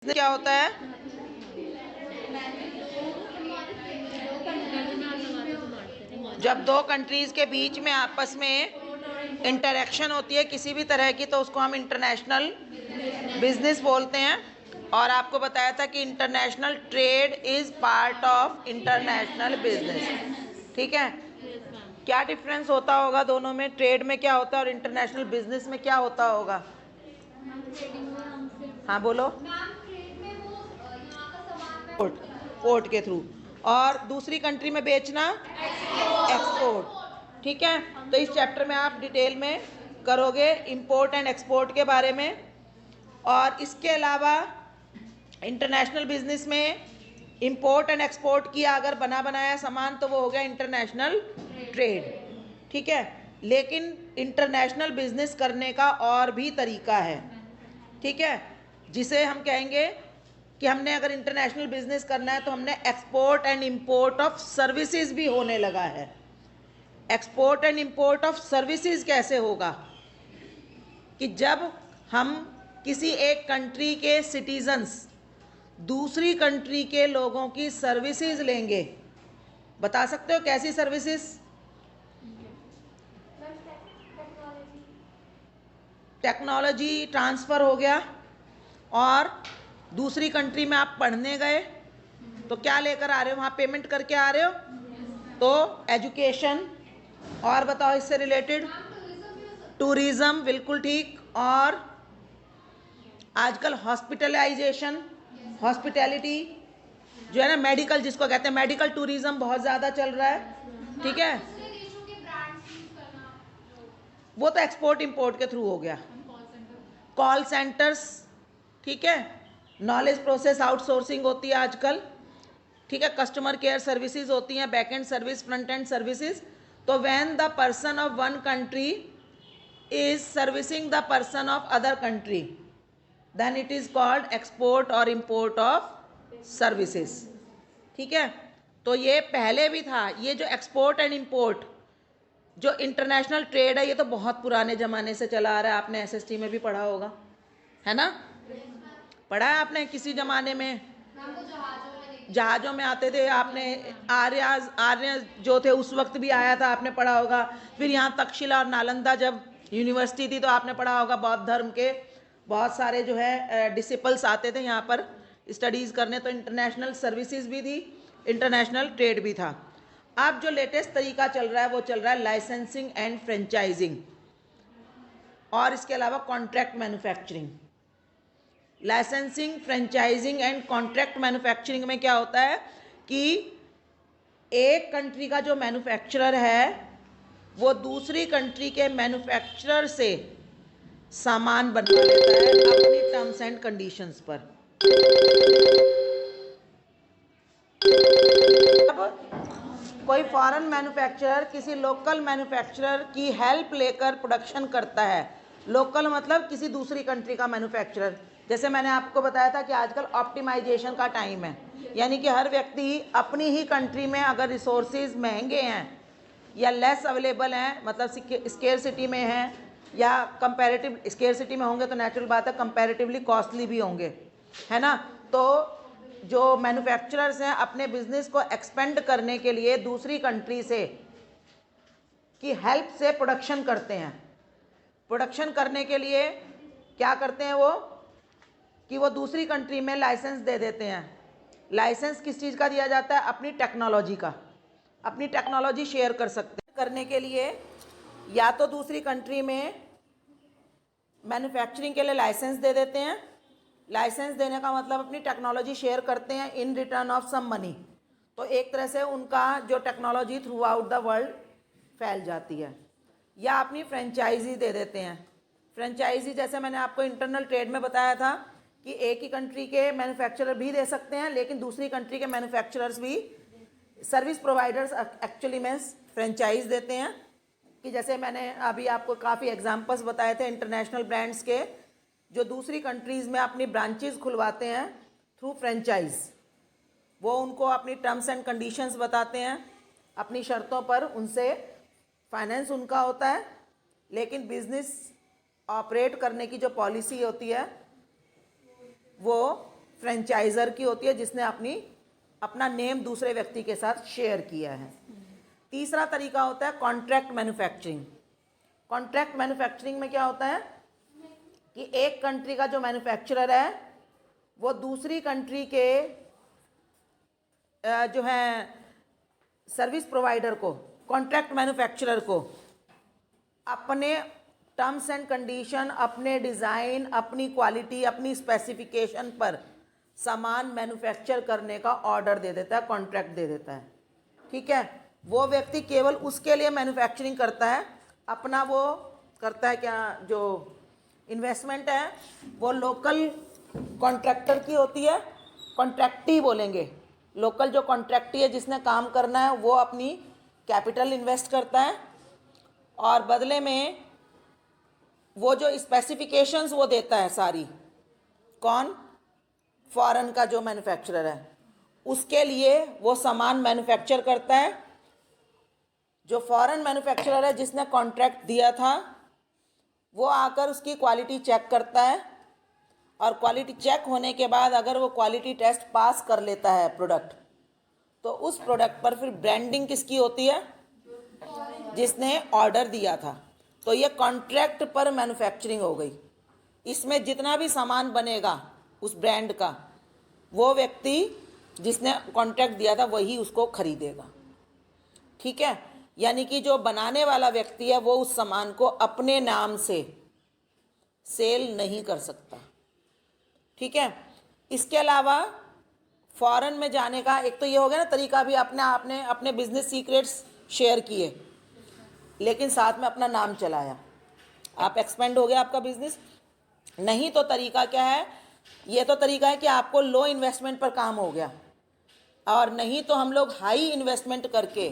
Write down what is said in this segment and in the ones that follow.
Business क्या होता है? जब दो कंट्रीज के बीच में आपस में इंटरेक्शन होती है किसी भी तरह की, तो उसको हम इंटरनेशनल बिजनेस बोलते हैं। और आपको बताया था कि international trade is part of international business. ठीक है, क्या डिफरेंस होता होगा दोनों में? ट्रेड में क्या होता है और इंटरनेशनल बिजनेस में क्या होता होगा? हाँ बोलो। पोर्ट, पोर्ट के थ्रू, और दूसरी कंट्री में बेचना एक्सपोर्ट। ठीक है, तो इस चैप्टर में आप डिटेल में करोगे इंपोर्ट एंड एक्सपोर्ट के बारे में। और इसके अलावा इंटरनेशनल बिजनेस में इंपोर्ट एंड एक्सपोर्ट किया अगर बना बनाया सामान तो वो हो गया इंटरनेशनल ट्रेड। ठीक है, लेकिन इंटरनेशनल बिजनेस करने का और भी तरीका है। ठीक है, जिसे हम कहेंगे कि हमने अगर इंटरनेशनल बिजनेस करना है तो हमने export and import of services भी होने लगा है। Export and import of services कैसे होगा? कि जब हम किसी एक कंट्री के सिटीजन्स दूसरी कंट्री के लोगों की सर्विसेज लेंगे। बता सकते हो कैसी सर्विसेज? टेक्नोलॉजी ट्रांसफ़र हो गया, और दूसरी कंट्री में आप पढ़ने गए तो क्या लेकर आ रहे हो? वहाँ पेमेंट करके आ रहे हो, तो एजुकेशन। और बताओ इससे रिलेटेड? टूरिज्म, बिल्कुल ठीक। और आजकल हॉस्पिटलाइजेशन, हॉस्पिटैलिटी जो है ना, मेडिकल जिसको कहते हैं, मेडिकल टूरिज्म बहुत ज़्यादा चल रहा है। ठीक है, वो तो एक्सपोर्ट इंपोर्ट के थ्रू हो गया। कॉल सेंटर्स, ठीक है, नॉलेज प्रोसेस आउटसोर्सिंग होती है आजकल। ठीक है, कस्टमर केयर सर्विसेज होती हैं, back end service, front end services. तो when the person of one country is servicing the person of other country, then it is called export और इंपोर्ट ऑफ सर्विसेज। ठीक है, तो ये पहले भी था। ये जो एक्सपोर्ट एंड इंपोर्ट जो इंटरनेशनल ट्रेड है, ये तो बहुत पुराने ज़माने से चला आ रहा है। आपने एसएसटी में भी पढ़ा होगा, है ना? पढ़ा है आपने किसी ज़माने में? जहाज़ों में आते थे। आपने आर्य जो थे उस वक्त भी आया था, आपने पढ़ा होगा। फिर यहाँ तक्षशिला और नालंदा जब यूनिवर्सिटी थी तो आपने पढ़ा होगा बौद्ध धर्म के बहुत सारे जो है डिसिपल्स आते थे यहाँ पर स्टडीज़ करने। तो इंटरनेशनल सर्विसेज भी थी, इंटरनेशनल ट्रेड भी था। अब जो लेटेस्ट तरीका चल रहा है वो चल रहा है लाइसेंसिंग एंड फ्रेंचाइजिंग, और इसके अलावा contract manufacturing. Licensing, franchising and contract manufacturing में क्या होता है कि एक कंट्री का जो मैन्युफैक्चरर है वो दूसरी कंट्री के मैन्युफैक्चरर से सामान बनवा लेता है अपनी टर्म्स एंड कंडीशंस पर। अब कोई फॉरेन मैन्युफैक्चरर किसी लोकल मैन्युफैक्चरर की हेल्प लेकर प्रोडक्शन करता है। लोकल मतलब किसी दूसरी कंट्री का मैन्युफैक्चरर। जैसे मैंने आपको बताया था कि आजकल ऑप्टिमाइजेशन का टाइम है, यानी कि हर व्यक्ति अपनी ही कंट्री में अगर रिसोर्सेज महंगे हैं या लेस अवेलेबल हैं, मतलब स्केरसिटी में हैं या कंपैरेटिव स्केरसिटी में होंगे तो नेचुरल बात है कंपैरेटिवली कॉस्टली भी होंगे, है ना? तो जो मैन्युफैक्चरर्स हैं अपने बिजनेस को एक्सपेंड करने के लिए दूसरी कंट्री से की हेल्प से प्रोडक्शन करते हैं। प्रोडक्शन करने के लिए क्या करते हैं वो कि वो दूसरी कंट्री में लाइसेंस दे देते हैं। लाइसेंस किस चीज़ का दिया जाता है? अपनी टेक्नोलॉजी का। अपनी टेक्नोलॉजी शेयर कर सकते हैं। करने के लिए या तो दूसरी कंट्री में मैन्युफैक्चरिंग के लिए लाइसेंस दे देते हैं। लाइसेंस देने का मतलब अपनी टेक्नोलॉजी शेयर करते हैं in return of sum money. तो एक तरह से उनका जो technology throughout the world फैल जाती है। या अपनी फ्रेंचाइजी दे देते हैं। फ्रेंचाइजी जैसे मैंने आपको इंटरनल ट्रेड में बताया था कि एक ही कंट्री के मैन्युफैक्चरर भी दे सकते हैं, लेकिन दूसरी कंट्री के मैन्युफैक्चरर्स भी सर्विस प्रोवाइडर्स एक्चुअली में फ्रेंचाइज देते हैं। कि जैसे मैंने अभी आपको काफ़ी एग्जांपल्स बताए थे इंटरनेशनल ब्रांड्स के, जो दूसरी कंट्रीज़ में अपनी ब्रांचेस खुलवाते हैं थ्रू फ्रेंचाइज। वो उनको अपनी टर्म्स एंड कंडीशंस बताते हैं, अपनी शर्तों पर उनसे फाइनेंस उनका होता है, लेकिन बिजनेस ऑपरेट करने की जो पॉलिसी होती है वो फ्रेंचाइजर की होती है, जिसने अपना नेम दूसरे व्यक्ति के साथ शेयर किया है। तीसरा तरीका होता है कॉन्ट्रैक्ट मैन्युफैक्चरिंग। कॉन्ट्रैक्ट मैन्युफैक्चरिंग में क्या होता है कि एक कंट्री का जो मैन्युफैक्चरर है वो दूसरी कंट्री के जो है सर्विस प्रोवाइडर को, कॉन्ट्रैक्ट मैन्युफैक्चरर को अपने टर्म्स एंड कंडीशन, अपने डिज़ाइन, अपनी क्वालिटी, अपनी स्पेसिफिकेशन पर सामान मैन्युफैक्चर करने का ऑर्डर दे देता है, कॉन्ट्रैक्ट दे देता है। ठीक है, वो व्यक्ति केवल उसके लिए मैन्युफैक्चरिंग करता है, अपना वो करता है क्या, जो इन्वेस्टमेंट है वो लोकल कॉन्ट्रैक्टर की होती है, कॉन्ट्रैक्टी बोलेंगे। लोकल जो कॉन्ट्रैक्टी है जिसने काम करना है वो अपनी कैपिटल इन्वेस्ट करता है और बदले में वो जो स्पेसिफिकेशंस वो देता है सारी, कौन, फॉरेन का जो मैन्युफैक्चरर है, उसके लिए वो सामान मैन्युफैक्चर करता है। जो फॉरेन मैन्युफैक्चरर है जिसने कॉन्ट्रैक्ट दिया था वो आकर उसकी क्वालिटी चेक करता है और क्वालिटी चेक होने के बाद अगर वो क्वालिटी टेस्ट पास कर लेता है प्रोडक्ट, तो उस प्रोडक्ट पर फिर ब्रांडिंग किसकी होती है, जिसने ऑर्डर दिया था। तो ये कॉन्ट्रैक्ट पर मैन्युफैक्चरिंग हो गई। इसमें जितना भी सामान बनेगा उस ब्रांड का, वो व्यक्ति जिसने कॉन्ट्रैक्ट दिया था वही उसको खरीदेगा। ठीक है, यानी कि जो बनाने वाला व्यक्ति है वो उस सामान को अपने नाम से सेल नहीं कर सकता। ठीक है, इसके अलावा फॉरेन में जाने का एक तो ये हो गया ना तरीका, भी आपने अपने बिजनेस सीक्रेट्स शेयर किए लेकिन साथ में अपना नाम चलाया, आप एक्सपेंड हो गया आपका बिजनेस। नहीं तो तरीका क्या है, ये तो तरीका है कि आपको लो इन्वेस्टमेंट पर काम हो गया, और नहीं तो हम लोग हाई इन्वेस्टमेंट करके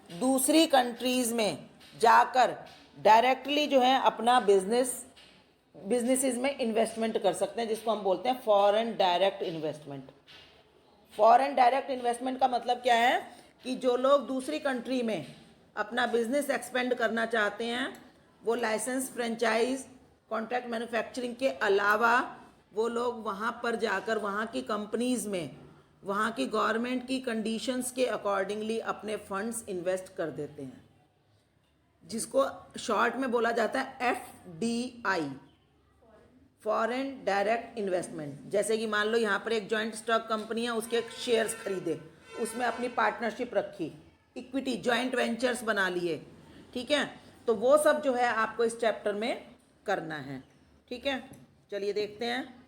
दूसरी कंट्रीज़ में जाकर डायरेक्टली जो है अपना बिजनेसेस में इन्वेस्टमेंट कर सकते हैं, जिसको हम बोलते हैं foreign direct investment. Foreign direct investment का मतलब क्या है कि जो लोग दूसरी कंट्री में अपना बिजनेस एक्सपेंड करना चाहते हैं वो लाइसेंस, फ्रेंचाइज, कॉन्ट्रैक्ट मैन्युफैक्चरिंग के अलावा वो लोग वहाँ पर जाकर वहाँ की कंपनीज़ में वहाँ की गवर्नमेंट की कंडीशंस के अकॉर्डिंगली अपने फंड्स इन्वेस्ट कर देते हैं, जिसको शॉर्ट में बोला जाता है FDI, फॉरेन डायरेक्ट इन्वेस्टमेंट। जैसे कि मान लो यहाँ पर एक जॉइंट स्टॉक कंपनी है, उसके शेयर्स खरीदे, उसमें अपनी पार्टनरशिप रखी, इक्विटी, जॉइंट वेंचर्स बना लिए। ठीक है, तो वो सब जो है आपको इस चैप्टर में करना है। ठीक है, चलिए देखते हैं।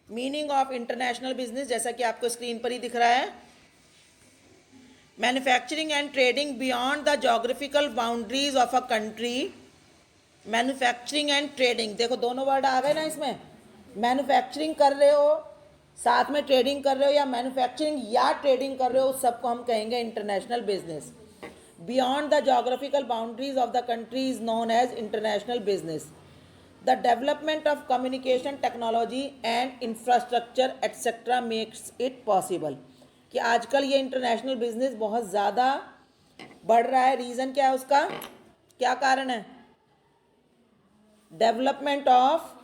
मीनिंग ऑफ इंटरनेशनल बिजनेस, जैसा कि आपको स्क्रीन पर ही दिख रहा है, manufacturing and trading beyond the geographical boundaries of a country. Manufacturing and trading, देखो दोनों वर्ड आ गए ना इसमें, मैन्युफैक्चरिंग कर रहे हो साथ में ट्रेडिंग कर रहे हो, या मैन्युफैक्चरिंग या ट्रेडिंग कर रहे हो, उस सबको हम कहेंगे international business. Beyond the geographical boundaries of the country is known as international business. The development of communication technology and infrastructure etc. makes it possible। कि आजकल ये इंटरनेशनल बिजनेस बहुत ज़्यादा बढ़ रहा है। रीज़न क्या है उसका, क्या कारण है, डेवलपमेंट ऑफ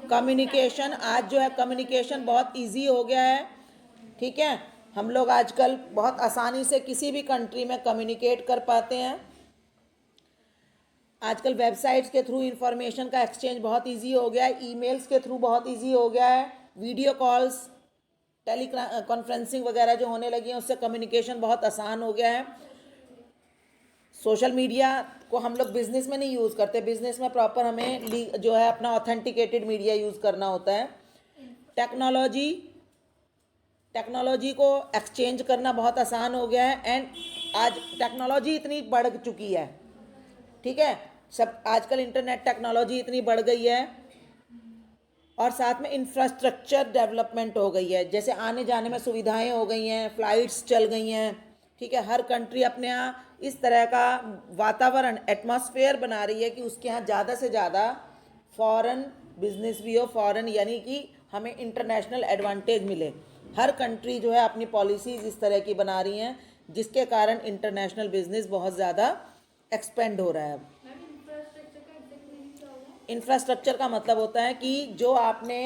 कम्युनिकेशन। आज जो है कम्युनिकेशन बहुत इजी हो गया है। ठीक है, हम लोग आजकल बहुत आसानी से किसी भी कंट्री में कम्युनिकेट कर पाते हैं। आजकल वेबसाइट्स के थ्रू इंफॉर्मेशन का एक्सचेंज बहुत इजी हो गया है, ईमेल्स के थ्रू बहुत इजी हो गया है, वीडियो कॉल्स, टेली कॉन्फ्रेंसिंग वगैरह जो होने लगी हैं उससे कम्युनिकेशन बहुत आसान हो गया है। सोशल मीडिया को हम लोग बिज़नेस में नहीं यूज़ करते, बिज़नेस में प्रॉपर हमें जो है अपना ऑथेंटिकेटेड मीडिया यूज़ करना होता है। टेक्नोलॉजी को एक्सचेंज करना बहुत आसान हो गया है, एंड आज टेक्नोलॉजी इतनी बढ़ चुकी है। ठीक है, सब आजकल इंटरनेट टेक्नोलॉजी इतनी बढ़ गई है, और साथ में इंफ्रास्ट्रक्चर डेवलपमेंट हो गई है, जैसे आने जाने में सुविधाएं हो गई हैं, फ्लाइट्स चल गई हैं। ठीक है, हर कंट्री अपने यहाँ इस तरह का वातावरण, एटमॉस्फेयर बना रही है कि उसके यहाँ ज़्यादा से ज़्यादा फॉरेन बिजनेस भी हो, फॉरेन यानी कि हमें इंटरनेशनल एडवांटेज मिले। हर कंट्री जो है अपनी पॉलिसीज़ इस तरह की बना रही हैं जिसके कारण इंटरनेशनल बिजनेस बहुत ज़्यादा एक्सपेंड हो रहा है अब। इंफ्रास्ट्रक्चर का मतलब होता है कि जो आपने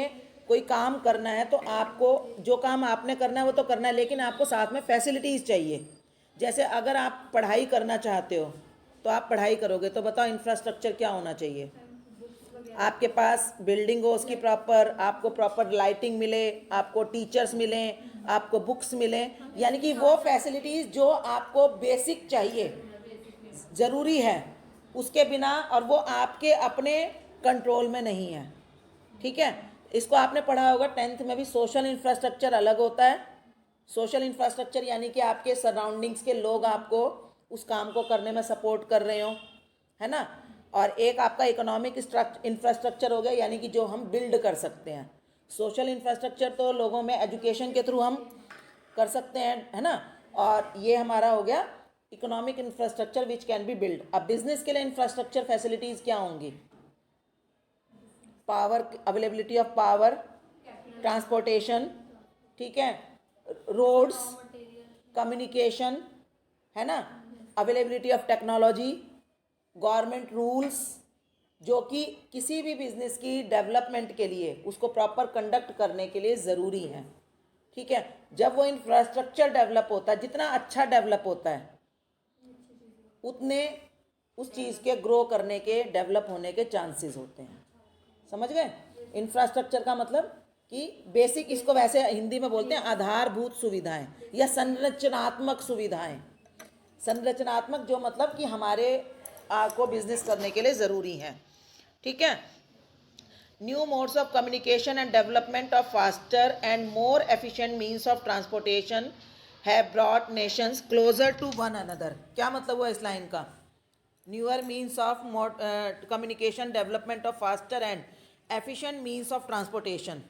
कोई काम करना है तो आपको जो काम आपने करना है वो तो करना है, लेकिन आपको साथ में फैसिलिटीज़ चाहिए। जैसे अगर आप पढ़ाई करना चाहते हो तो आप पढ़ाई करोगे तो बताओ इंफ्रास्ट्रक्चर क्या होना चाहिए? आपके पास बिल्डिंग हो उसकी प्रॉपर, आपको प्रॉपर लाइटिंग मिले, आपको टीचर्स मिलें, आपको बुक्स मिलें, यानी कि वो फैसिलिटीज़ जो आपको बेसिक चाहिए, ज़रूरी है, उसके बिना, और वो आपके अपने कंट्रोल में नहीं है। ठीक है, इसको आपने पढ़ा होगा 10th में भी। सोशल इंफ्रास्ट्रक्चर अलग होता है। सोशल इंफ्रास्ट्रक्चर यानी कि आपके सराउंडिंग्स के लोग आपको उस काम को करने में सपोर्ट कर रहे हो, है ना। और एक आपका इकोनॉमिक इंफ्रास्ट्रक्चर हो गया, यानी कि जो हम बिल्ड कर सकते हैं। सोशल इंफ्रास्ट्रक्चर तो लोगों में एजुकेशन के थ्रू हम कर सकते हैं, है ना। और ये हमारा हो गया economic infrastructure which can be build. अब बिजनेस के लिए इंफ्रास्ट्रक्चर फैसिलिटीज़ क्या होंगी? Power, availability of power, transportation, ठीक है, रोड्स, कम्युनिकेशन, है ना, availability of technology, government rules, जो कि किसी भी बिजनेस की डेवलपमेंट के लिए, उसको प्रॉपर कंडक्ट करने के लिए ज़रूरी है। ठीक है, जब वो इंफ्रास्ट्रक्चर डेवलप होता है, जितना अच्छा डेवलप होता है उतने उस चीज़ के ग्रो करने के, डेवलप होने के चांसेस होते हैं। समझ गए? इंफ्रास्ट्रक्चर का मतलब कि बेसिक, इसको वैसे हिंदी में बोलते हैं आधारभूत सुविधाएं या संरचनात्मक सुविधाएं। संरचनात्मक जो मतलब कि हमारे को बिजनेस करने के लिए ज़रूरी है। ठीक है। New modes of communication and development of faster and more efficient means of transportation have brought nations closer to one another. क्या मतलब हुआ इस लाइन का? Newer means of communication, development of faster and efficient means of transportation.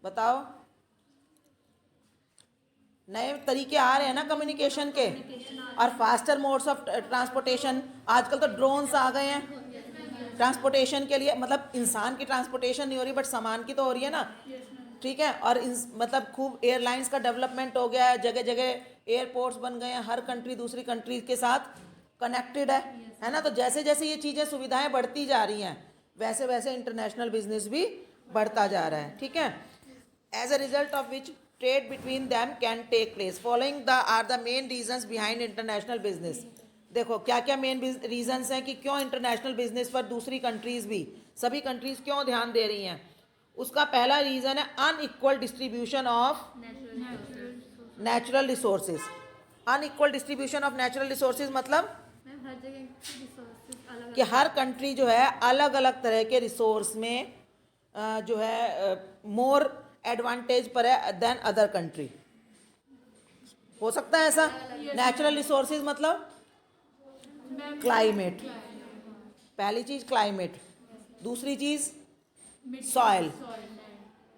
बताओ, नए तरीके आ रहे हैं ना कम्युनिकेशन के, और फास्टर मोड्स ऑफ ट्रांसपोर्टेशन। आजकल तो ड्रोन्स आ गए हैं ट्रांसपोर्टेशन के लिए, मतलब इंसान की ट्रांसपोर्टेशन नहीं हो रही बट सामान की तो हो रही है ना। ठीक है, और मतलब खूब एयरलाइंस का डेवलपमेंट हो गया है, जगह जगह एयरपोर्ट्स बन गए हैं, हर कंट्री दूसरी कंट्री के साथ कनेक्टेड है ना। तो जैसे जैसे ये चीज़ें, सुविधाएं बढ़ती जा रही हैं, वैसे वैसे इंटरनेशनल बिजनेस भी बढ़ता जा रहा है। ठीक है, as a result of which trade between them can take place. Following the are the main reasons behind international business. देखो क्या क्या मेन रीजंस हैं कि क्यों इंटरनेशनल बिजनेस पर दूसरी कंट्रीज भी, सभी कंट्रीज क्यों ध्यान दे रही हैं। उसका पहला रीजन है unequal distribution of natural resources. Unequal distribution of natural resources मतलब कि हर कंट्री जो है अलग अलग तरह के रिसोर्स में जो है मोर एडवांटेज पर है देन अदर कंट्री। हो सकता है ऐसा? नेचुरल रिसोर्सेज मतलब क्लाइमेट, पहली चीज क्लाइमेट, दूसरी चीज सॉइल,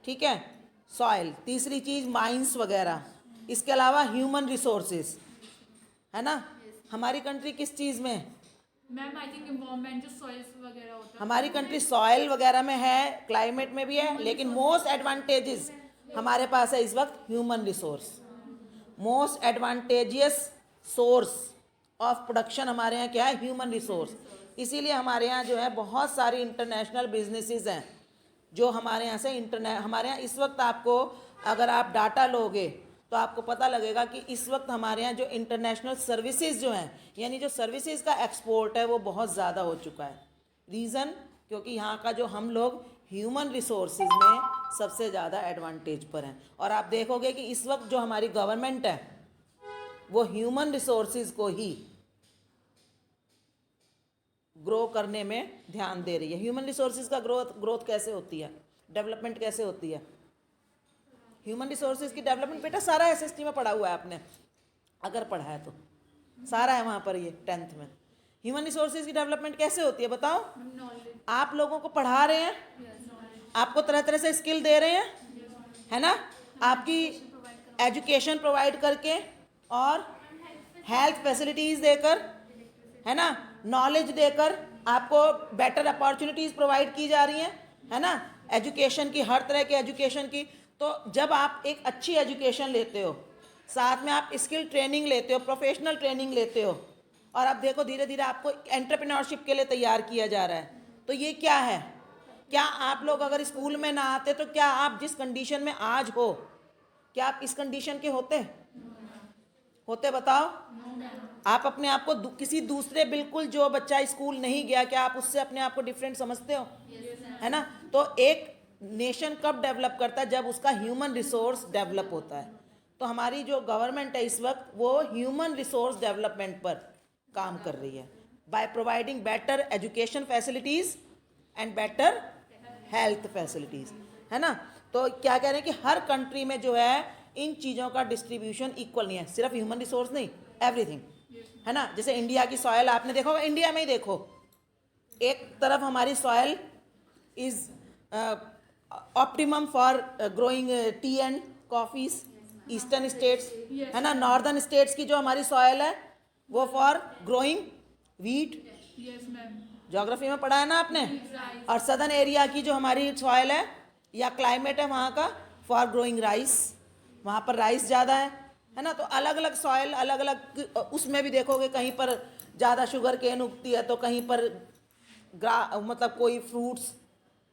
ठीक है, सॉइल, तीसरी चीज माइंस वगैरह, इसके अलावा ह्यूमन रिसोर्सेज, है ना। हमारी कंट्री किस चीज में? मैम आई थिंक एनवायरनमेंट जो सॉइल्स वगैरह होता है, हमारी कंट्री सॉइल वगैरह में है, क्लाइमेट में भी है, लेकिन मोस्ट एडवांटेजेस हमारे पास है इस वक्त human resource. Most advantageous source of production हमारे यहाँ क्या है? Human resource. इसीलिए हमारे यहाँ जो है बहुत सारी इंटरनेशनल बिजनेसेस हैं जो हमारे यहाँ से हमारे यहाँ इस वक्त आपको अगर आप डाटा लोगे तो आपको पता लगेगा कि इस वक्त हमारे यहाँ जो इंटरनेशनल सर्विसेज जो हैं, यानी जो सर्विसेज का एक्सपोर्ट है वो बहुत ज़्यादा हो चुका है। रीज़न, क्योंकि यहाँ का जो हम लोग ह्यूमन रिसोर्सेज में सबसे ज़्यादा एडवांटेज पर हैं। और आप देखोगे कि इस वक्त जो हमारी गवर्नमेंट है वो ह्यूमन रिसोर्सेज को ही ग्रो करने में ध्यान दे रही है। ह्यूमन रिसोर्सेज का ग्रोथ कैसे होती है, डेवलपमेंट कैसे होती है? ह्यूमन रिसोर्सेज की डेवलपमेंट बेटा सारा एसएसटी में पढ़ा हुआ है आपने, अगर पढ़ा है तो सारा है वहाँ पर, ये 10th में। ह्यूमन रिसोर्सेज की डेवलपमेंट कैसे होती है बताओ? आप लोगों को पढ़ा रहे हैं, आपको तरह तरह से स्किल दे रहे हैं, है ना, आपकी एजुकेशन प्रोवाइड करके और हेल्थ फैसिलिटीज़ देकर, है ना, नॉलेज देकर आपको बेटर अपॉर्चुनिटीज़ प्रोवाइड की जा रही हैं, है ना, एजुकेशन की, हर तरह के एजुकेशन की। तो जब आप एक अच्छी एजुकेशन लेते हो साथ में आप स्किल ट्रेनिंग लेते हो, प्रोफेशनल ट्रेनिंग लेते हो, और अब देखो धीरे धीरे आपको एंटरप्रेन्योरशिप के लिए तैयार किया जा रहा है। तो ये क्या है? क्या आप लोग अगर स्कूल में ना आते तो क्या आप जिस कंडीशन में आज हो, क्या आप इस कंडीशन के होते? बताओ। आप अपने आप को किसी दूसरे, बिल्कुल जो बच्चा स्कूल नहीं गया, क्या आप उससे अपने आप को डिफरेंट समझते हो? है ना? तो एक नेशन कब डेवलप करता है? जब उसका ह्यूमन रिसोर्स डेवलप होता है। तो हमारी जो गवर्नमेंट है इस वक्त, वो ह्यूमन रिसोर्स डेवलपमेंट पर काम कर रही है, by providing better education facilities and better health facilities, है ना? तो क्या कह रहे हैं कि हर कंट्री में जो है इन चीज़ों का डिस्ट्रीब्यूशन इक्वल नहीं है, सिर्फ ह्यूमन रिसोर्स नहीं, एवरीथिंग, है ना? जैसे इंडिया की सॉयल आपने देखा होगा, इंडिया में ही देखो, एक तरफ हमारी soil is optimum for growing T and coffees, eastern states, है ना? नॉर्दर्न स्टेट्स की जो हमारी सॉयल है वो for growing wheat, yes ma'am, geography में पढ़ा है ना आपने। और सदर्न एरिया की जो हमारी सॉयल है या क्लाइमेट है वहाँ का, फॉर ग्रोइंग राइस, वहाँ पर राइस ज़्यादा है ना? तो अलग अलग सॉयल, अलग अलग, उसमें भी देखोगे कहीं पर ज़्यादा शुगर केन उगती है, तो कहीं पर मतलब कोई फ्रूट्स,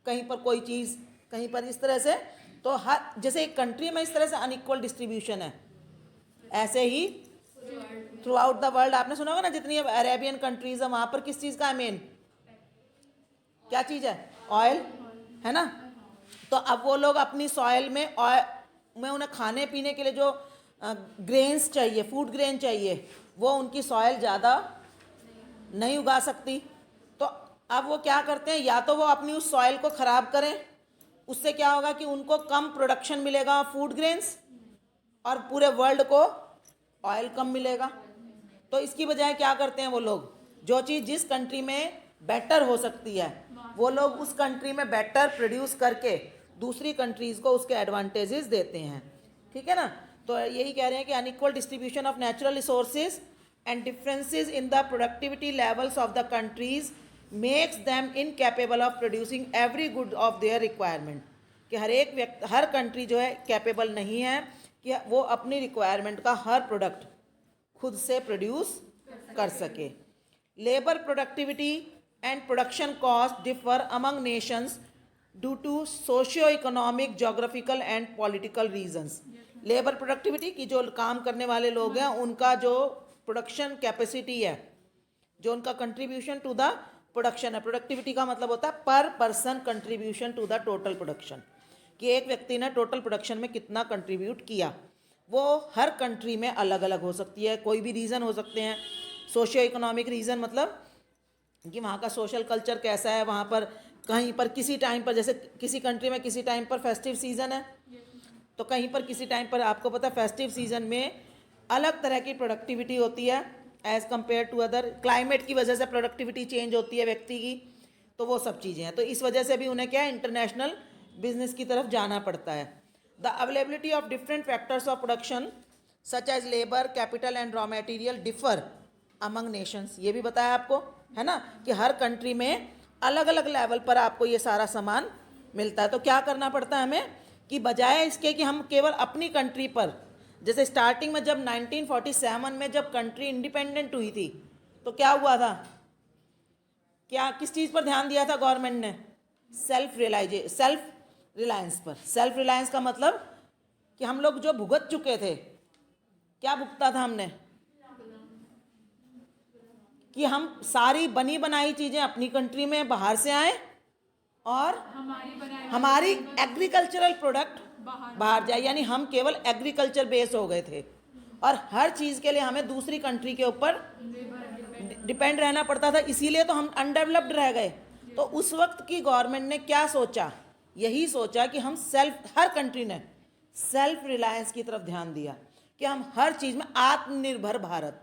कहीं पर कोई चीज़, कहीं पर इस तरह से। तो हर, जैसे एक कंट्री में इस तरह से अनइक्वल डिस्ट्रीब्यूशन है, ऐसे ही थ्रू आउट द वर्ल्ड। आपने सुना होगा ना, जितनी अरेबियन कंट्रीज है वहाँ पर किस चीज़ का है मेन, क्या चीज़ है? ऑयल, है ना? तो अब वो लोग अपनी सॉयल में ऑयल में, उन्हें खाने पीने के लिए जो ग्रेन्स चाहिए, फूड ग्रेन चाहिए, वो उनकी सॉयल ज़्यादा नहीं उगा सकती। तो अब वो क्या करते हैं, या तो वो अपनी उस सॉयल को ख़राब करें, उससे क्या होगा कि उनको कम प्रोडक्शन मिलेगा फूड ग्रेन्स, और पूरे वर्ल्ड को ऑयल कम मिलेगा। तो इसकी बजाय क्या करते हैं वो लोग, जो चीज़ जिस कंट्री में बेटर हो सकती है, वो लोग उस कंट्री में बेटर प्रोड्यूस करके दूसरी कंट्रीज़ को उसके एडवांटेजेस देते हैं, ठीक है ना? तो यही कह रहे हैं कि unequal distribution of natural resources and differences in the productivity levels of the countries makes them incapable of producing every good of their requirement, कि हर एक व्यक्ति, हर कंट्री जो है कैपेबल नहीं है कि वो अपनी रिक्वायरमेंट का हर प्रोडक्ट खुद से प्रोड्यूस कर सके। Labour productivity and production cost differ among nations due to socio economic, geographical and political reasons. Labour productivity की, जो काम करने वाले लोग हैं उनका जो प्रोडक्शन कैपेसिटी है, जो उनका कंट्रीब्यूशन टू द प्रोडक्शन है, प्रोडक्टिविटी का मतलब होता है per person contribution to the total production, कि एक व्यक्ति ने टोटल प्रोडक्शन में कितना कंट्रीब्यूट किया, वो हर कंट्री में अलग अलग हो सकती है। कोई भी रीज़न हो सकते हैं, सोशियो इकोनॉमिक रीज़न मतलब कि वहाँ का सोशल कल्चर कैसा है, वहाँ पर कहीं पर किसी टाइम पर, जैसे किसी कंट्री में किसी टाइम पर फेस्टिव सीज़न है, तो कहीं पर किसी टाइम पर आपको पता है फेस्टिव सीज़न में अलग तरह की प्रोडक्टिविटी होती है as compare to other. Climate की वजह से प्रोडक्टिविटी चेंज होती है व्यक्ति की, तो वो सब चीज़ें हैं। तो इस वजह से भी उन्हें क्या है, इंटरनेशनल बिजनेस की तरफ जाना पड़ता है। The availability of different factors of production such as labour, capital and raw material differ among nations, ये भी बताया आपको, है ना, कि हर कंट्री में अलग अलग लेवल पर आपको ये सारा सामान मिलता है। तो क्या करना पड़ता है हमें, कि बजाय इसके कि हम केवल अपनी कंट्री पर, जैसे स्टार्टिंग में जब 1947 में जब कंट्री इंडिपेंडेंट हुई थी, तो क्या हुआ था, क्या किस चीज़ पर ध्यान दिया था गवर्नमेंट ने? सेल्फ रिलायंस पर। सेल्फ रिलायंस का मतलब कि हम लोग जो भुगत चुके थे, क्या भुगता था हमने, कि हम सारी बनी बनाई चीज़ें अपनी कंट्री में बाहर से आए और हमारी एग्रीकल्चरल प्रोडक्ट बाहर जाए, यानी हम केवल एग्रीकल्चर बेस्ड हो गए थे और हर चीज़ के लिए हमें दूसरी कंट्री के ऊपर डिपेंड रहना पड़ता था, इसीलिए तो हम अनडेवलप्ड रह गए। तो उस वक्त की गवर्नमेंट ने क्या सोचा, यही सोचा कि हम हर कंट्री ने सेल्फ रिलायंस की तरफ ध्यान दिया, कि हम हर चीज़ में आत्मनिर्भर भारत।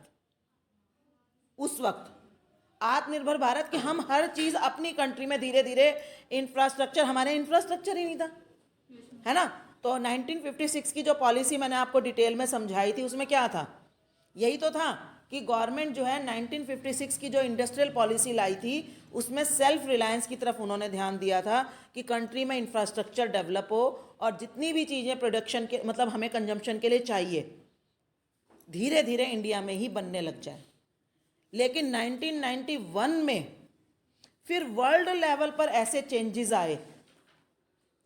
उस वक्त आत्मनिर्भर भारत, कि हम हर चीज़ अपनी कंट्री में, धीरे धीरे इंफ्रास्ट्रक्चर, हमारे इंफ्रास्ट्रक्चर ही नहीं था, है ना। तो 1956 की जो पॉलिसी मैंने आपको डिटेल में समझाई थी, उसमें क्या था, यही तो था कि गवर्नमेंट जो है 1956 की जो इंडस्ट्रियल पॉलिसी लाई थी, उसमें सेल्फ रिलायंस की तरफ उन्होंने ध्यान दिया था कि कंट्री में इंफ्रास्ट्रक्चर डेवलप हो और जितनी भी चीज़ें प्रोडक्शन के मतलब हमें कंजम्पशन के लिए चाहिए धीरे धीरे इंडिया में ही बनने लग जाए। लेकिन 1991 में फिर वर्ल्ड लेवल पर ऐसे चेंजेस आए।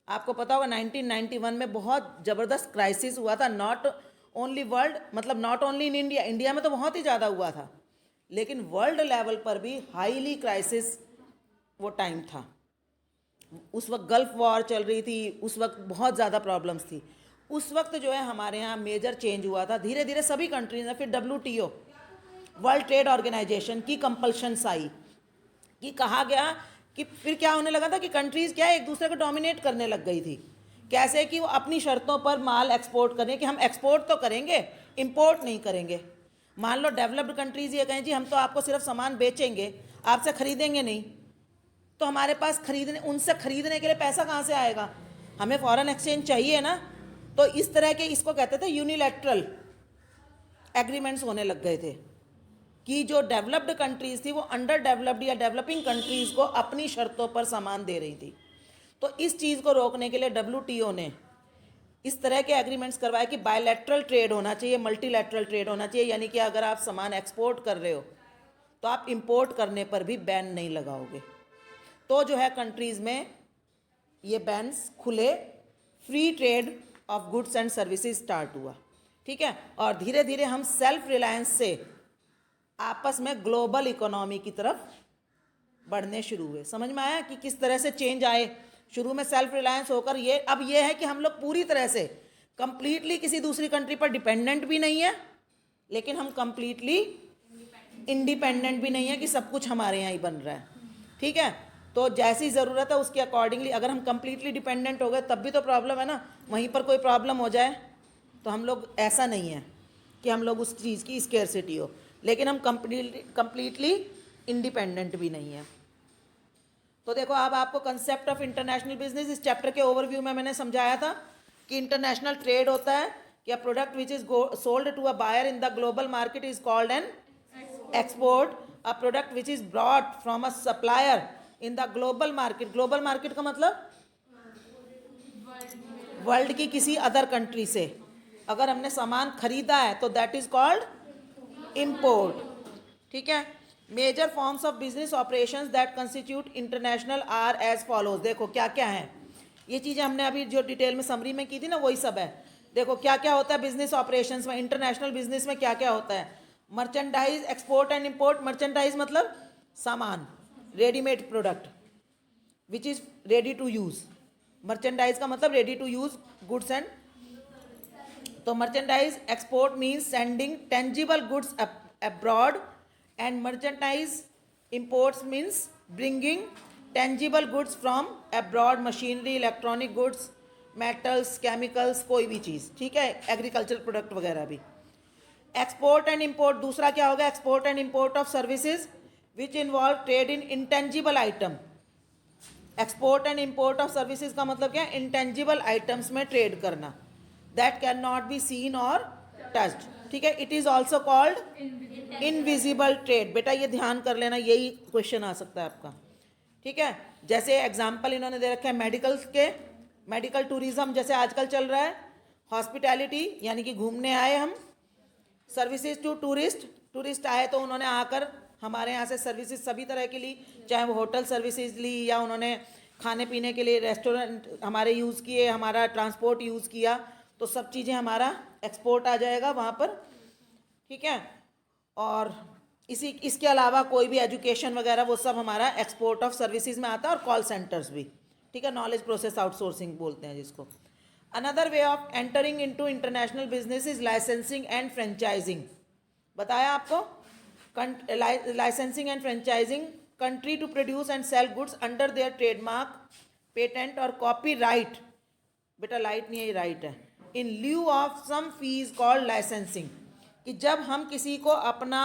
आपको पता होगा 1991 में बहुत ज़बरदस्त क्राइसिस हुआ था, नॉट ओनली वर्ल्ड, मतलब not only in India, India में तो बहुत ही ज़्यादा हुआ था, लेकिन वर्ल्ड लेवल पर भी हाईली क्राइसिस वो टाइम था। उस वक्त गल्फ वॉर चल रही थी, उस वक्त बहुत ज़्यादा प्रॉब्लम्स थी। उस वक्त जो है हमारे यहाँ मेजर चेंज हुआ था, धीरे धीरे सभी कंट्रीज में। फिर WTO वर्ल्ड ट्रेड ऑर्गेनाइजेशन की कंपल्शंस आई कि कहा गया कि फिर क्या होने लगा था कि कंट्रीज़ क्या एक दूसरे को डोमिनेट करने लग गई थी। कैसे कि वो अपनी शर्तों पर माल एक्सपोर्ट करें, कि हम एक्सपोर्ट तो करेंगे, इंपोर्ट नहीं करेंगे। मान लो डेवलप्ड कंट्रीज़ ये कहें जी हम तो आपको सिर्फ सामान बेचेंगे, आपसे खरीदेंगे नहीं, तो हमारे पास उनसे खरीदने के लिए पैसा कहाँ से आएगा? हमें फॉरेन एक्सचेंज चाहिए ना। तो इस तरह के इसको कहते थे यूनिलैटरल एग्रीमेंट्स होने लग गए थे कि जो डेवलप्ड कंट्रीज़ थी वो अंडर डेवलप्ड या डेवलपिंग कंट्रीज़ को अपनी शर्तों पर सामान दे रही थी। तो इस चीज़ को रोकने के लिए WTO ने इस तरह के एग्रीमेंट्स करवाए कि बायलैटरल ट्रेड होना चाहिए, मल्टीलैटरल ट्रेड होना चाहिए, यानी कि अगर आप सामान एक्सपोर्ट कर रहे हो तो आप इंपोर्ट करने पर भी बैन नहीं लगाओगे। तो जो है कंट्रीज़ में ये बैन्स खुले, free trade off goods and services start हुआ, ठीक है। और धीरे धीरे हम सेल्फ रिलायंस से आपस में ग्लोबल इकोनॉमी की तरफ बढ़ने शुरू हुए। समझ में आया कि किस तरह से चेंज आए? शुरू में सेल्फ रिलायंस होकर ये अब ये है कि हम लोग पूरी तरह से कंप्लीटली किसी दूसरी कंट्री पर डिपेंडेंट भी नहीं है, लेकिन हम कंप्लीटली इंडिपेंडेंट भी नहीं है कि सब कुछ हमारे यहाँ ही बन रहा है, ठीक है। तो जैसी ज़रूरत है उसके अकॉर्डिंगली, अगर हम कंप्लीटली डिपेंडेंट हो गए तब भी तो प्रॉब्लम है ना। वहीं पर कोई प्रॉब्लम हो जाए तो हम लोग, ऐसा नहीं है कि हम लोग उस चीज़ की स्केर्सिटी हो, लेकिन हम कंप्लीटली इंडिपेंडेंट भी नहीं है। तो देखो अब आपको कंसेप्ट ऑफ इंटरनेशनल बिजनेस इस चैप्टर के ओवरव्यू में मैंने समझाया था कि इंटरनेशनल ट्रेड होता है कि a product which is sold to a buyer in the global market is called an export. A product which is brought from a supplier in the global market, global market का मतलब world की किसी other country से अगर हमने सामान खरीदा है तो दैट इज कॉल्ड इंपोर्ट, ठीक है। Major forms of business operations that constitute international are as follows. देखो क्या क्या है ये चीज़ें, हमने अभी जो डिटेल में समरी में की थी ना वही सब है। देखो क्या क्या होता है बिजनेस ऑपरेशंस में, इंटरनेशनल बिजनेस में क्या क्या होता है। Merchandise, export and import. Merchandise मतलब सामान, readymade product which is ready to use. Merchandise का मतलब ready to use goods and, तो merchandise export means sending tangible goods abroad, and merchandise imports means bringing tangible goods from abroad, machinery, electronic goods, metals, chemicals, कोई भी चीज़, ठीक है, agriculture product वगैरह भी। Export and import दूसरा क्या होगा? Export and import of services which involve trade in intangible item. Export and import of services का मतलब क्या है? इंटेंजिबल आइटम्स में ट्रेड करना, that can not be seen और टच्ड, ठीक है। It is also called invisible trade. बेटा ये ध्यान कर लेना, यही क्वेश्चन आ सकता है आपका, ठीक है। जैसे एग्जाम्पल इन्होंने दे रखा है मेडिकल के, मेडिकल टूरिज्म जैसे आजकल चल रहा है, हॉस्पिटैलिटी यानी कि घूमने आए हम, सर्विसेज टू टूरिस्ट, टूरिस्ट आए तो उन्होंने आकर हमारे यहाँ से सर्विसेज सभी तरह की ली, चाहे वो होटल सर्विसेज ली या उन्होंने खाने पीने के लिए रेस्टोरेंट हमारे यूज़ किए, हमारा ट्रांसपोर्ट यूज़ किया, तो सब चीज़ें हमारा एक्सपोर्ट आ जाएगा वहाँ पर, ठीक है। और इसके अलावा कोई भी एजुकेशन वगैरह वो सब हमारा एक्सपोर्ट ऑफ सर्विसेज में आता है, और कॉल सेंटर्स भी, ठीक है, नॉलेज प्रोसेस आउटसोर्सिंग बोलते हैं जिसको। Another way of entering into international business is licensing and franchising. बताया आपको, licensing and franchising country to produce and sell goods under their trademark, patent और कॉपी राइट, बेटा लाइट नहीं है, राइट है, in lieu of some fee called licensing. कि जब हम किसी को अपना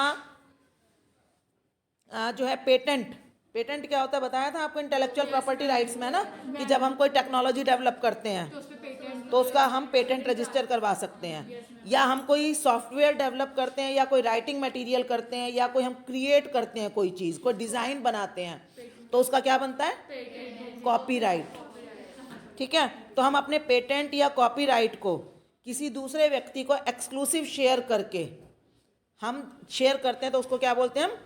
जो है पेटेंट, पेटेंट क्या होता है बताया था आपको इंटेलेक्चुअल प्रॉपर्टी राइट्स में ना, कि जब हम कोई टेक्नोलॉजी डेवलप करते हैं तो उसका हम पेटेंट रजिस्टर करवा सकते हैं, या हम कोई सॉफ्टवेयर डेवलप करते हैं, या कोई राइटिंग मटेरियल करते हैं, या कोई हम क्रिएट करते हैं कोई चीज़, कोई डिज़ाइन बनाते हैं, तो उसका क्या बनता है? कॉपीराइट, ठीक है। तो हम अपने पेटेंट या कॉपीराइट को किसी दूसरे व्यक्ति को एक्सक्लूसिव शेयर करके हम शेयर करते हैं तो उसको क्या बोलते हैं हम,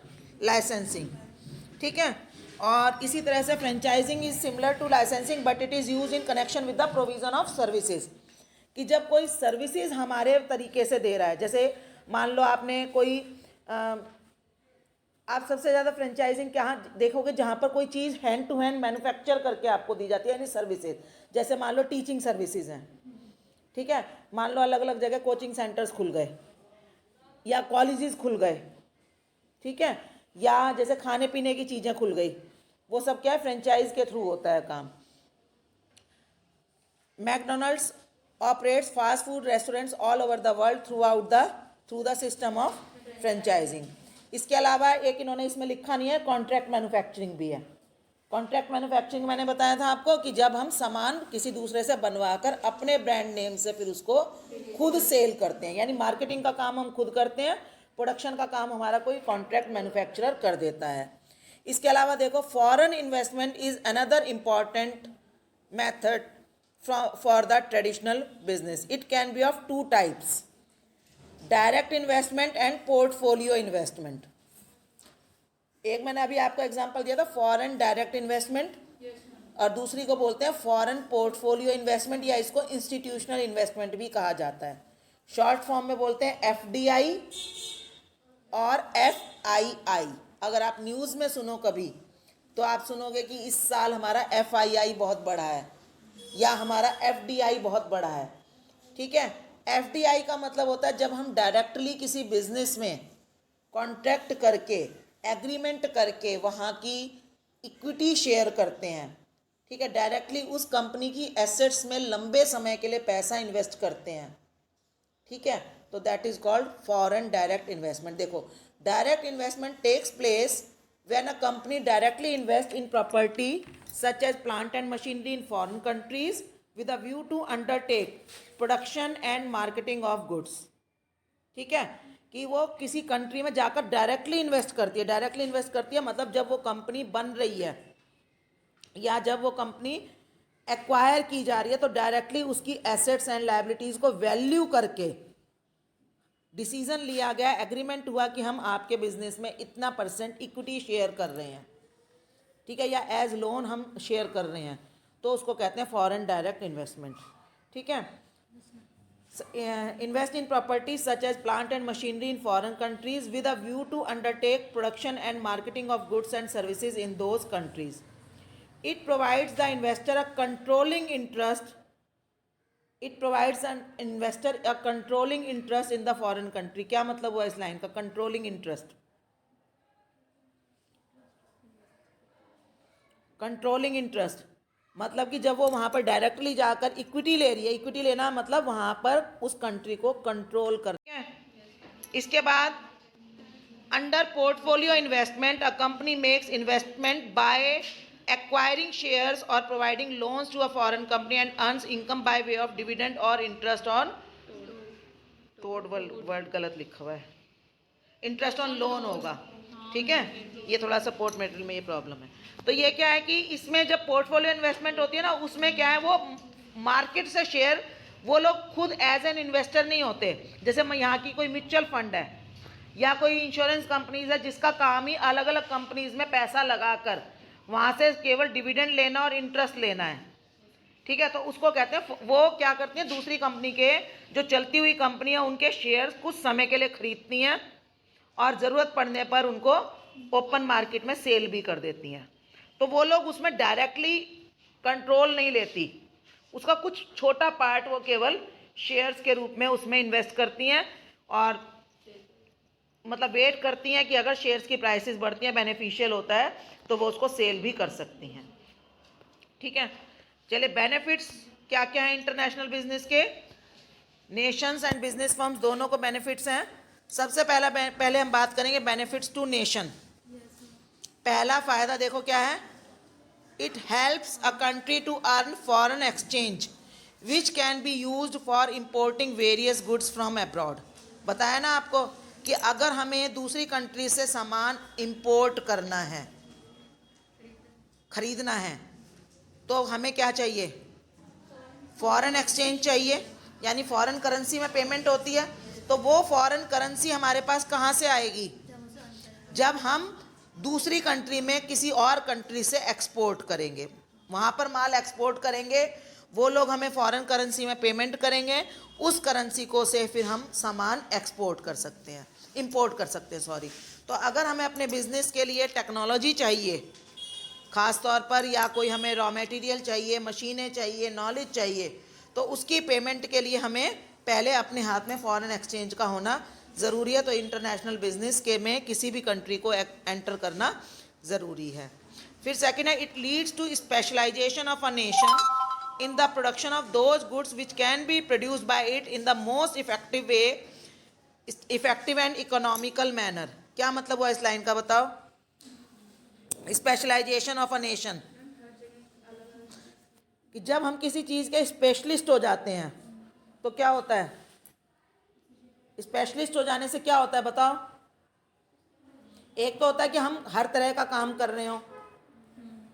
लाइसेंसिंग, ठीक है। और इसी तरह से franchising is similar to licensing but it is use in connection with the provision of services, कि जब कोई सर्विसेज हमारे तरीके से दे रहा है, जैसे मान लो आपने कोई आप सबसे ज़्यादा फ्रेंचाइजिंग कहाँ देखोगे, जहाँ पर कोई चीज़ हैंड टू हैंड मैन्युफैक्चर करके आपको दी जाती है, यानी सर्विसेज। जैसे मान लो टीचिंग सर्विसेज हैं, ठीक है, मान लो अलग अलग जगह कोचिंग सेंटर्स खुल गए या कॉलेजेस खुल गए, ठीक है, या जैसे खाने पीने की चीज़ें खुल गई, वो सब क्या है, फ्रेंचाइज के थ्रू होता है काम। McDonald's operates fast food restaurants all over the world through the system of franchising. इसके अलावा एक इन्होंने इसमें लिखा नहीं है, कॉन्ट्रैक्ट मैन्युफैक्चरिंग भी है। कॉन्ट्रैक्ट मैन्युफैक्चरिंग मैंने बताया था आपको कि जब हम सामान किसी दूसरे से बनवाकर अपने ब्रांड नेम से फिर उसको खुद सेल करते हैं, यानी मार्केटिंग का काम हम खुद करते हैं, प्रोडक्शन का काम हमारा कोई कॉन्ट्रैक्ट मैन्युफैक्चरर कर देता है। इसके अलावा देखो, foreign investment is another important method for the traditional business. It can be of two types, direct investment and portfolio investment. एक मैंने अभी आपको एग्जांपल दिया था फॉरेन डायरेक्ट इन्वेस्टमेंट, और दूसरी को बोलते हैं फॉरेन पोर्टफोलियो इन्वेस्टमेंट, या इसको इंस्टीट्यूशनल इन्वेस्टमेंट भी कहा जाता है। शॉर्ट फॉर्म में बोलते हैं एफडीआई और एफआईआई। अगर आप न्यूज़ में सुनो कभी तो आप सुनोगे कि इस साल हमारा एफआईआई बहुत बढ़ा है या हमारा एफडीआई बहुत बढ़ा है, ठीक है। एफडीआई का मतलब होता है जब हम डायरेक्टली किसी बिजनेस में कॉन्ट्रैक्ट करके, एग्रीमेंट करके वहाँ की इक्विटी शेयर करते हैं, ठीक है, डायरेक्टली उस कंपनी की एसेट्स में लंबे समय के लिए पैसा इन्वेस्ट करते हैं, ठीक है, तो that is called foreign direct investment. देखो, direct investment takes place when a company directly invest in property such as plant and machinery in foreign countries with a view to undertake production and marketing of goods, ठीक है, कि वो किसी country में जाकर directly invest करती है। Directly invest करती है मतलब जब वो कंपनी बन रही है या जब वो कंपनी एक्वायर की जा रही है तो डायरेक्टली उसकी एसेट्स एंड लायबिलिटीज़ को वैल्यू करके डिसीजन लिया गया, एग्रीमेंट हुआ कि हम आपके बिजनेस में इतना % इक्विटी शेयर कर रहे हैं, ठीक है, या एज लोन हम शेयर कर रहे हैं, तो उसको कहते हैं फॉरेन डायरेक्ट इन्वेस्टमेंट, ठीक है। Invest in property such as plant and machinery in foreign countries with a view to undertake production and marketing of goods and services in those countries. It provides the investor a controlling interest it provides an investor a controlling interest in the foreign country. क्या मतलब हुआ इस line का, controlling interest? Controlling interest मतलब कि जब वो वहाँ पर डायरेक्टली जाकर इक्विटी ले रही है, इक्विटी लेना मतलब वहाँ पर उस कंट्री को कंट्रोल कर, ठीक है। इसके बाद under portfolio investment a company makes investment by acquiring shares और providing loans to a foreign company and earns income by way of dividend और इंटरेस्ट ऑन, तोड़ वर्ड गलत लिखा हुआ है, इंटरेस्ट ऑन लोन होगा, ठीक है, ये थोड़ा सा पोर्ट मेटेरियल में ये प्रॉब्लम है। तो ये क्या है कि इसमें जब पोर्टफोलियो इन्वेस्टमेंट होती है ना, उसमें क्या है, वो मार्केट से शेयर, वो लोग खुद एज एन इन्वेस्टर नहीं होते। जैसे यहाँ की कोई म्यूचुअल फंड है या कोई इंश्योरेंस कंपनीज है जिसका काम ही अलग अलग कंपनीज में पैसा लगाकर वहाँ से केवल डिविडेंड लेना और इंटरेस्ट लेना है, ठीक है, तो उसको कहते हैं, वो क्या करती हैं, दूसरी कंपनी के जो चलती हुई कंपनी है उनके शेयर्स कुछ समय के लिए खरीदती हैं और ज़रूरत पड़ने पर उनको ओपन मार्केट में सेल भी कर देती हैं। तो वो लोग उसमें डायरेक्टली कंट्रोल नहीं लेती, उसका कुछ छोटा पार्ट वो केवल शेयर्स के रूप में उसमें इन्वेस्ट करती हैं और मतलब वेट करती हैं कि अगर शेयर्स की प्राइसेस बढ़ती हैं, बेनिफिशियल होता है तो वो उसको सेल भी कर सकती हैं, ठीक है। चलिए, बेनिफिट्स क्या क्या है इंटरनेशनल बिजनेस के, नेशंस एंड बिजनेस फर्म्स दोनों को बेनिफिट्स हैं। सबसे पहले हम बात करेंगे बेनिफिट्स टू नेशन। पहला फायदा देखो क्या है, it helps a country to earn foreign exchange which can be used for importing various goods from abroad. बताया ना आपको कि अगर हमें दूसरी कंट्री से सामान इंपोर्ट करना है, खरीदना है, तो हमें क्या चाहिए, फॉरेन एक्सचेंज चाहिए, यानी फॉरेन करेंसी में पेमेंट होती है। तो वो फॉरेन करेंसी हमारे पास कहाँ से आएगी? जब हम दूसरी कंट्री में किसी और कंट्री से एक्सपोर्ट करेंगे, वहाँ पर माल एक्सपोर्ट करेंगे, वो लोग हमें फॉरेन करेंसी में पेमेंट करेंगे, उस करेंसी को से फिर हम सामान एक्सपोर्ट कर सकते हैं, इंपोर्ट कर सकते हैं, सॉरी। तो अगर हमें अपने बिजनेस के लिए टेक्नोलॉजी चाहिए ख़ास तौर पर, या कोई हमें रॉ मटेरियल चाहिए, मशीनें चाहिए, नॉलेज चाहिए, तो उसकी पेमेंट के लिए हमें पहले अपने हाथ में फॉरेन एक्सचेंज का होना ज़रूरी है। तो इंटरनेशनल बिजनेस के में किसी भी कंट्री को एंटर करना ज़रूरी है। फिर सेकंड है, it leads to specialisation of a nation in the production of those goods which can be produced by it in the most effective way, effective and economical manner. क्या मतलब हुआ इस लाइन का, बताओ? स्पेशलाइजेशन ऑफ अ नेशन, कि जब हम किसी चीज़ के स्पेशलिस्ट हो जाते हैं तो क्या होता है? स्पेशलिस्ट हो जाने से क्या होता है बताओ? एक तो होता है कि हम हर तरह का काम कर रहे हो,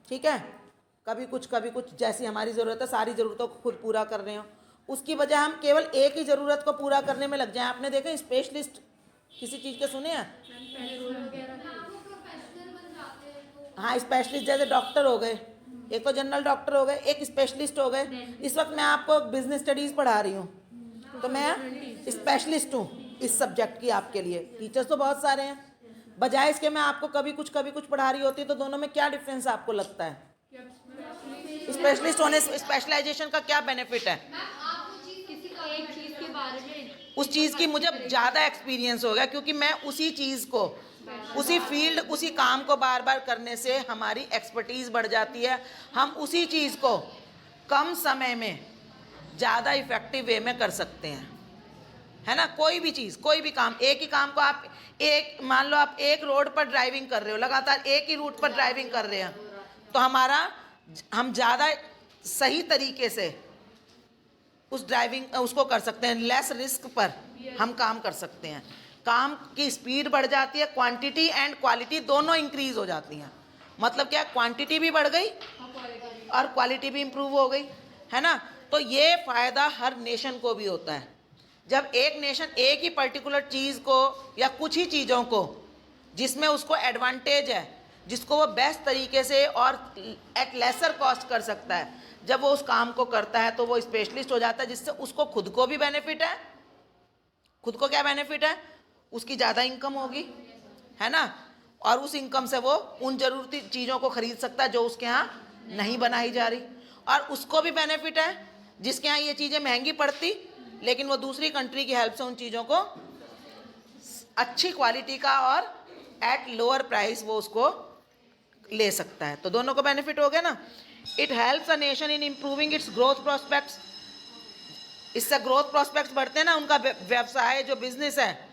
ठीक है, कभी कुछ, जैसी हमारी ज़रूरत है सारी ज़रूरतों को खुद पूरा कर रहे हो। उसकी बजाय हम केवल एक ही ज़रूरत को पूरा करने में लग जाएं। आपने देखा स्पेशलिस्ट किसी चीज़ के सुने हैं? हाँ, स्पेशलिस्ट जैसे डॉक्टर हो गए, एक तो जनरल डॉक्टर हो गए, एक स्पेशलिस्ट हो गए। इस वक्त मैं आपको बिजनेस स्टडीज़ पढ़ा रही हूँ, तो मैं स्पेशलिस्ट हूँ इस सब्जेक्ट की आपके लिए। टीचर्स तो बहुत सारे हैं, बजाय इसके मैं आपको कभी कुछ पढ़ा रही होती, तो दोनों में क्या डिफरेंस आपको लगता है? स्पेशलिस्ट होने से स्पेशलाइजेशन का क्या बेनिफिट है? उस चीज़ की मुझे ज़्यादा एक्सपीरियंस हो गया, क्योंकि मैं उसी चीज़ को, उसी फील्ड, उसी काम को बार बार करने से हमारी एक्सपर्टीज़ बढ़ जाती है। हम उसी चीज़ को कम समय में ज़्यादा इफेक्टिव वे में कर सकते हैं, है ना? कोई भी चीज़, कोई भी काम, एक ही काम को आप मान लो आप एक रोड पर ड्राइविंग कर रहे हो, लगातार एक ही रूट पर ड्राइविंग कर रहे हैं, तो हम ज़्यादा सही तरीके से उस ड्राइविंग उसको कर सकते हैं, लेस रिस्क पर हम काम कर सकते हैं। काम की स्पीड बढ़ जाती है, क्वांटिटी एंड क्वालिटी दोनों इंक्रीज हो जाती हैं। मतलब क्या, क्वांटिटी भी बढ़ गई और क्वालिटी भी इम्प्रूव हो गई, है ना? तो ये फ़ायदा हर नेशन को भी होता है। जब एक नेशन एक ही पर्टिकुलर चीज़ को या कुछ ही चीज़ों को जिसमें उसको एडवांटेज है, जिसको वो बेस्ट तरीके से और एट लेसर कॉस्ट कर सकता है, जब वो उस काम को करता है तो वो स्पेशलिस्ट हो जाता है, जिससे उसको खुद को भी बेनिफिट है। खुद को क्या बेनिफिट है? उसकी ज़्यादा इनकम होगी, है ना? और उस इनकम से वो उन ज़रूरती चीज़ों को खरीद सकता है जो उसके यहाँ नहीं बनाई जा रही। और उसको भी बेनिफिट है जिसके यहाँ ये चीज़ें महंगी पड़ती, लेकिन वो दूसरी कंट्री की हेल्प से उन चीज़ों को अच्छी क्वालिटी का और एट लोअर प्राइस वो उसको ले सकता है। तो दोनों को बेनिफिट हो गया ना। It helps a nation in improving it's growth prospects. इससे ग्रोथ प्रोस्पेक्ट्स बढ़ते हैं ना, उनका व्यवसाय जो बिजनेस है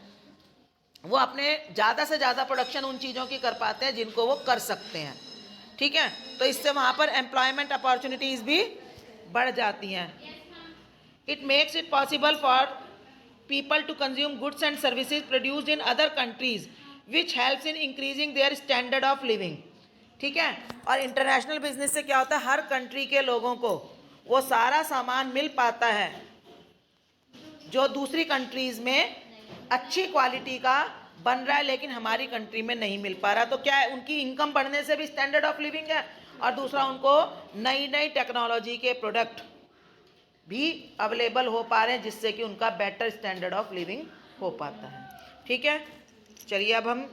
वो अपने ज़्यादा से ज़्यादा प्रोडक्शन उन चीज़ों की कर पाते हैं जिनको वो कर सकते हैं, ठीक है? तो इससे वहाँ पर एम्प्लॉयमेंट अपॉर्चुनिटीज़ भी बढ़ जाती हैं। It makes it possible for people to consume goods and services produced in other countries which helps in increasing their standard of living, ठीक है? और इंटरनेशनल बिजनेस से क्या होता है, हर कंट्री के लोगों को वो सारा सामान मिल पाता है जो दूसरी कंट्रीज़ में अच्छी क्वालिटी का बन रहा है, लेकिन हमारी कंट्री में नहीं मिल पा रहा। तो क्या है, उनकी इनकम बढ़ने से भी स्टैंडर्ड ऑफ लिविंग है, और दूसरा उनको नई नई टेक्नोलॉजी के प्रोडक्ट भी अवेलेबल हो पा रहे हैं, जिससे कि उनका बेटर स्टैंडर्ड ऑफ लिविंग हो पाता है, ठीक है? चलिए अब हम